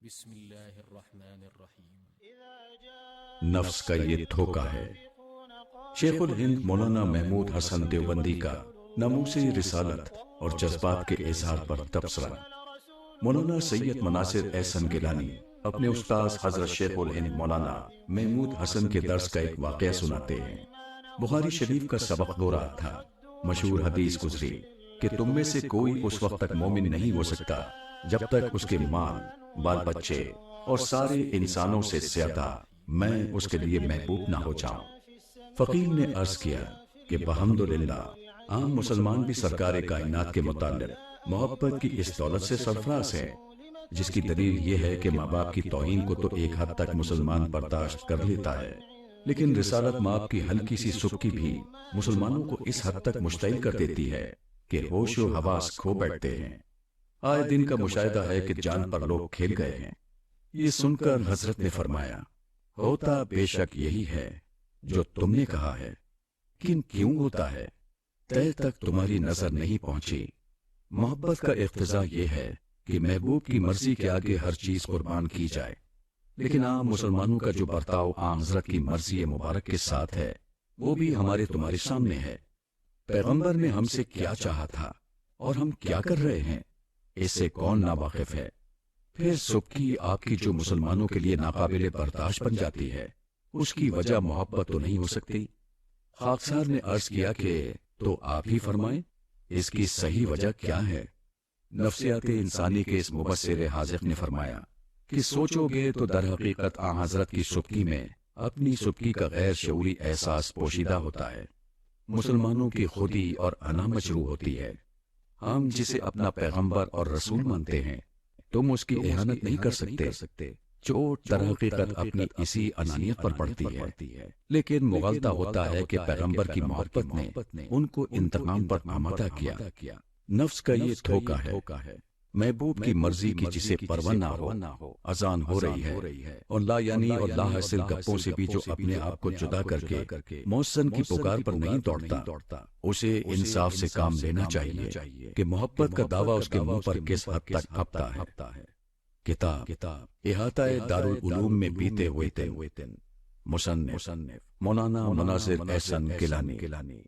بسم اللہ الرحمن الرحیم۔ نفس کا یہ دھوکہ ہے۔ شیخ الہند مولانا محمود حسن دیوبندی کا ناموس رسالت اور جذبات کے اظہار پر تبصرہ۔ مولانا سید مناصر احسن گیلانی اپنے استاذ حضرت شیخ الہند مولانا محمود حسن کے درس کا ایک واقعہ سناتے ہیں۔ بخاری شریف کا سبق ہو رہا تھا۔ مشہور حدیث گزری کہ تم میں سے کوئی اس وقت تک مومن نہیں ہو سکتا جب تک اس کے مال، بال بچے اور سارے انسانوں سے زیادہ میں اس کے لیے محبوب نہ ہو جاؤں۔ فقیر نے عرض کیا کہ بحمدللہ عام مسلمان بھی سرکار کائنات کے متعلق محبت کی اس دولت سے سرفراز ہے، جس کی دلیل یہ ہے کہ ماں باپ کی توہین کو تو ایک حد تک مسلمان برداشت کر لیتا ہے، لیکن رسالت ماں کی ہلکی سی سبکی بھی مسلمانوں کو اس حد تک مشتعل کر دیتی ہے کہ ہوش و حواس کھو بیٹھتے ہیں۔ آئے دن کا مشاہدہ ہے کہ جان پر لوگ کھیل گئے ہیں۔ یہ سن کر حضرت نے فرمایا، ہوتا بے شک یہی ہے جو تم نے کہا ہے، لیکن کیوں ہوتا ہے؟ تہ تک تمہاری نظر نہیں پہنچی۔ محبت کا اقتضا یہ ہے کہ محبوب کی مرضی کے آگے ہر چیز قربان کی جائے، لیکن عام مسلمانوں کا جو برتاؤ آن حضرت کی مرضی مبارک کے ساتھ ہے وہ بھی ہمارے تمہارے سامنے ہے۔ پیغمبر نے ہم سے کیا چاہا تھا اور ہم کیا کر رہے ہیں، اس سے کون ناواقف ہے؟ پھر سبکی آپ کی جو مسلمانوں کے لیے ناقابل برداشت بن جاتی ہے، اس کی وجہ محبت تو نہیں ہو سکتی؟ خاکسار نے عرض کیا کہ تو آپ ہی فرمائیں اس کی صحیح وجہ کیا ہے؟ نفسیات انسانی کے اس مبصر حاذق نے فرمایا کہ سوچو گے تو در حقیقت آن حضرت کی سبکی میں اپنی سبکی کا غیر شعوری احساس پوشیدہ ہوتا ہے۔ مسلمانوں کی خودی اور انا مشروع ہوتی ہے۔ ہم جسے اپنا پیغمبر اور رسول مانتے ہیں، تم اس کی اہانت نہیں کر سکتے۔ چوٹ در حقیقت اپنی اسی انانیت پر پڑتی ہے، لیکن مغالطہ ہوتا ہے کہ پیغمبر کی محبت نے ان کو انتقام پر آمادہ کیا۔ نفس کا یہ دھوکہ ہے۔ محبوب کی مرضی کی جسے پرواہ نہ ہو، اذان ہو رہی ہے اور لا یعنی اور لا حاصل گپوں سے بھی جو اپنے آپ کو جدا کر کے محسن کی پکار پر نہیں دوڑتا، اسے انصاف سے کام لینا چاہیے کہ محبت کا دعویٰ اس کے منہ پر کس حد تک ہپتا ہے۔ کتاب احاطہ دارالعلوم میں بیتے ہوئے دن، مصنف مولانا مناصر احسن گیلانی۔